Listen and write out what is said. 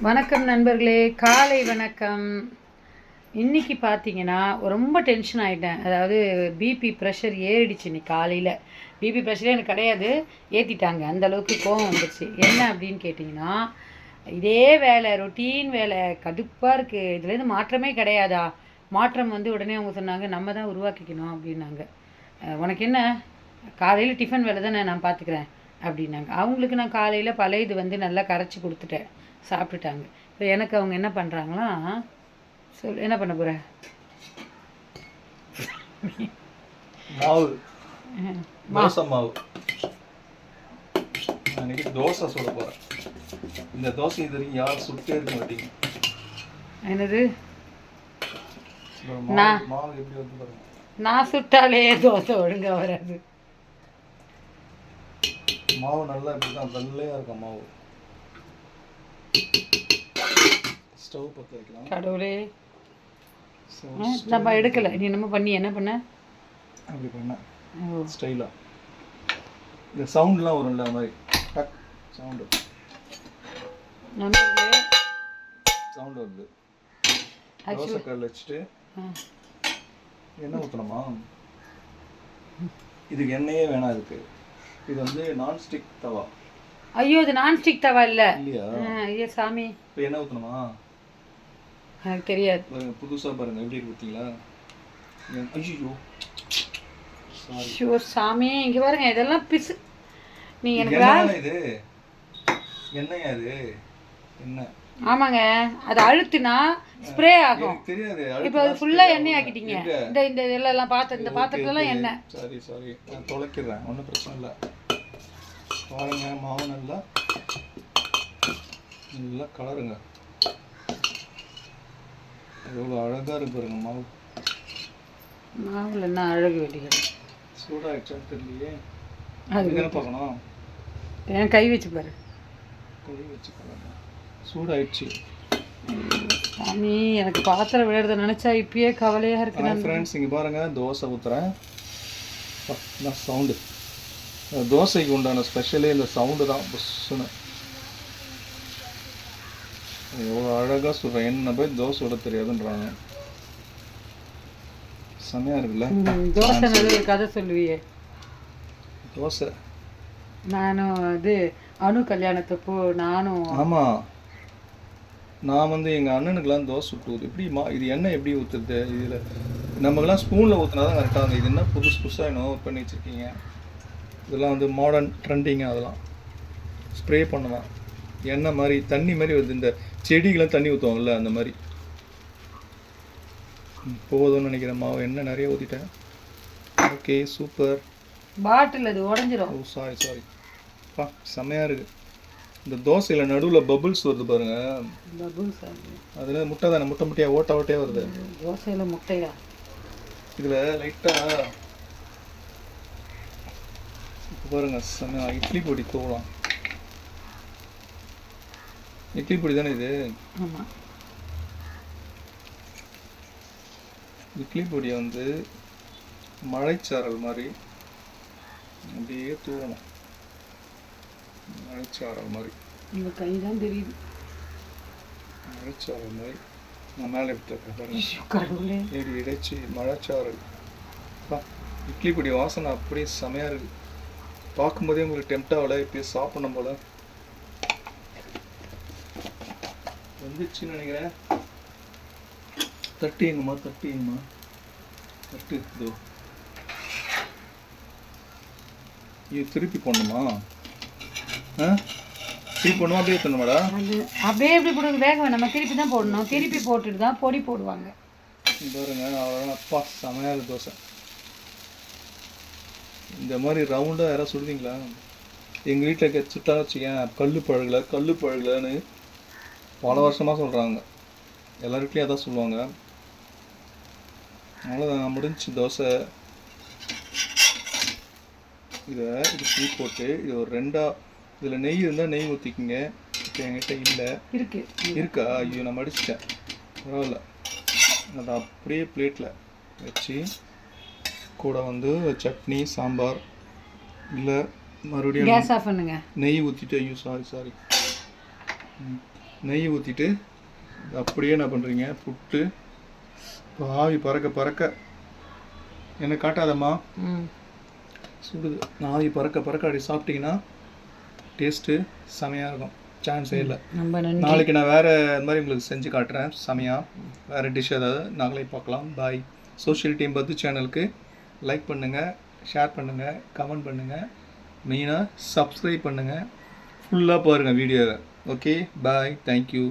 வணக்கம் நண்பர்களே, காலை வணக்கம். இன்றைக்கி பார்த்தீங்கன்னா ரொம்ப டென்ஷன் ஆகிட்டேன். அதாவது பிபி ப்ரெஷர் ஏறிடுச்சு. இன்னைக்கு காலையில் பிபி ப்ரெஷரே எனக்கு கிடையாது, ஏற்றிட்டாங்க. அந்தளவுக்கு கோவம் வந்துடுச்சு. என்ன அப்படின்னு கேட்டிங்கன்னா, இதே வேலை ரொட்டீன் வேலை கடுப்பாக இருக்குது, இதுலேருந்து மாற்றமே கிடையாதா? மாற்றம் வந்து உடனே அவங்க சொன்னாங்க, நம்ம தான் உருவாக்கிக்கணும் அப்படின்னாங்க. உனக்கு என்ன, காலையில் டிஃபன் வேலை தானே, நான் பார்த்துக்கிறேன் அப்படின்னாங்க. அவங்களுக்கு நான் காலையில் பழையது வந்து நல்லா கரைச்சி கொடுத்துட்டேன், சாப்பிட்டுட்டாங்க. இப்போ எனக்கு அவங்க என்ன பண்ணுறாங்களா, என்ன பண்ண போகிற? மாவு, தோசை மாவு. அன்னைக்கு தோசை சுட போகிறேன். இந்த தோசை இது வரைக்கும் யாரும் சுட்டே இருக்க மாட்டீங்க. என்னது? மாவு எப்படி வந்து பாருங்க. நான் சுட்டாலே தோசை ஒழுங்காக வராது. மாவு நல்லா இப்படி தான் வெள்ளையாக இருக்கும் மாவு. ஸ்டவ் பற்ற வைக்கலாம். கடவுளே, நம்ம எடுக்கலை. நீ நம்ம பண்ணி என்ன பண்ண? அப்படி பண்ண ஸ்டைலாக இந்த சவுண்ட்லாம் வரும்ல, அது மாதிரி டக் சவுண்டு சவுண்டு வருது. தோசை கல் வச்சுட்டு எண்ணெய் ஊற்றணுமா? இதுக்கு எண்ணெயே வேணாம். இதுக்கு இது வந்து நான்ஸ்டிக் தவா. ஐயோ, இது நான்ஸ்டிக் தவா இல்லை இல்லையா? ஐயோ சாமி, இப்போ எண்ணெய் ஊற்றணுமா? எனக்கு தெரியாது. புதுசாக பாருங்க எப்படி இருக்கு பார்த்தீங்களா? ஐயோ ஷூர் சாமி, இங்கே பாருங்க, இதெல்லாம் பிசு. நீங்கள் எனக்கு இது எண்ணெயா? இது என்ன? ஆமாங்க, அது அழுத்துனா ஸ்ப்ரே ஆகும். தெரியாது. இப்போ அது ஃபுல்லாக எண்ணெய் ஆக்கிட்டீங்க. இந்த இந்த இதெல்லாம் இந்த பாத்திரத்துலலாம் எண்ணெய். சாரி நான் தொலைக்கிறேன், ஒன்றும் பிரச்சனை இல்லை. பாருங்க, மாவு நல்லா கலருங்க. எவ்வளோ அழகாக இருக்கு பாருங்க மாவு. மாவில் என்ன அழகு வெடிகள். சூடாகிடுச்சான்னு தெரியலையே. அது என்ன பார்க்கணும்? என் கை வச்சு பாரு. கை வச்சு பாருங்க, சூடாயிடுச்சு. சாமி, எனக்கு பாத்திரம் விழுறத நினச்சா இப்பயே கவலையாக இருக்கு. ஃப்ரெண்ட்ஸ், இங்கே பாருங்கள், தோசை ஊற்றுறேன். சவுண்டு தோசைக்கு உண்டான ஸ்பெஷலே இந்த சவுண்டு தான். புஷ்ஷுன்னு எவ்வளோ அழகாக சொல்கிறேன். என்ன போய் தோசை விட தெரியாதுன்றாங்க. செமையாக இருக்குல்ல? தோசை நல்ல கதை சொல்லுவியே. தோசை நானும் இது அணு கல்யாணத்தப்போ நானும். ஆமாம், நான் வந்து எங்கள் அண்ணனுக்கெல்லாம் தோசை சுட்டு எப்படி இது எண்ணெய் எப்படி ஊற்றுறது? இதில் நமக்கெல்லாம் ஸ்பூனில் ஊற்றினா தான் கரெக்டாக இருந்தது. இது என்ன புதுசாக என்னவோ பண்ணி வச்சுருக்கீங்க. இதெல்லாம் வந்து மாடர்ன் ட்ரெண்டிங்காக. அதெல்லாம் ஸ்ப்ரே பண்ணுவேன், எண்ணெய் மாதிரி தண்ணி மாதிரி வருது. இந்த செடிக்கெலாம் தண்ணி ஊற்றுவாங்கல்ல, அந்த மாதிரி. போதும்னு நினைக்கிறேன். மாவு எண்ணெய் நிறைய ஊற்றிட்டேன். Okay, super. பாட்டில் அது உடஞ்சிரும். ஓ சாரி செம்மையாக இருக்குது. இந்த தோசையில் நடுவில் பபுள்ஸ் வருது பாருங்க. அதில் முட்டை தானே, முட்டையாக ஓட்டையாக வருது. தோசையில் முட்டையா? இதில் லைட்டாக இப்போ பாருங்க, செம்மையாக இட்லி பொடி தூவலாம். இட்லி பொடி தானே இது? ஆமாம். இட்லி பொடியை வந்து மழைச்சாரல் மாதிரி அப்படியே தூவணும். மழைச்சாரல் மாதிரி. உங்கள் கை தான் தெரியுது. மழைச்சாரல் மாதிரி நான் மேலே எடுத்து கடவுளே, ஏறி இடைச்சி மழைச்சாரல். இட்லி பொடி வாசனை அப்படியே செமையாக இருக்குது. பார்க்கும்போதே உங்களுக்கு டெம்ட் ஆகலை, இப்படியே சாப்பிடணும் போல வந்துச்சுன்னு நினைக்கிறேன். தட்டிங்கம்மா தட்டு இதோ. இது திருப்பி போடணுமா? திருப்பி போடணுமா? அப்படியே தரணுமாடா? அப்படியே எப்படி போடுங்க, வேக வேணாம். நம்ம திருப்பி தான் போடணும். திருப்பி போட்டுட்டு தான் பொடி போடுவாங்க. பாருங்க, அவ்வளோதான். அப்பா செமையாக தோசை. இந்த மாதிரி ரவுண்டாக யாராவது சுடுவீங்களா? எங்கள் வீட்டில் சுட்டா வச்சுக்கேன், கல் பழகலைன்னு பல வருஷமாக சொல்கிறாங்க. எல்லார் வீட்லேயும் அதான் சொல்லுவாங்க. அவ்வளோதான், முடிஞ்சு தோசை. இது போட்டு இது ஒரு இதில் நெய் இருந்தால் நெய் ஊற்றிக்கிங்க. இப்போ என்கிட்ட இருக்கா? ஐயோ, நான் மடிச்சிட்டேன். பரவாயில்ல, அதை அப்படியே பிளேட்டில் வச்சு கூட வந்து சட்னி சாம்பார் இல்லை மறுபடியும் கேஸ் ஆஃப் பண்ணுங்க. நெய் ஊற்றிட்டு. ஐயோ சாரி நெய் ஊற்றிட்டு அப்படியே என்ன பண்ணுறீங்க புட்டு ஆவி பறக்க பறக்க என்ன காட்டாதம்மா சுடுது ஆவி பறக்க பறக்க அப்படி சாப்பிட்டீங்கன்னா டேஸ்ட்டு செமையாக இருக்கும். சான்ஸே இல்லை. ரொம்ப நன்றி. நாளைக்கு நான் வேறு இந்த மாதிரி உங்களுக்கு செஞ்சு காட்டுறேன் செமையாக. வேறு டிஷ் ஏதாவது நாங்களே பார்க்கலாம். பாய். சோஷியல் டீம் பத்து சேனலுக்கு லைக் பண்ணுங்கள், ஷேர் பண்ணுங்கள், கமெண்ட் பண்ணுங்கள், மெயினாக சப்ஸ்கிரைப் பண்ணுங்கள். ஃபுல்லாக பாருங்கள் வீடியோவை. Okay bye. தேங்க்யூ.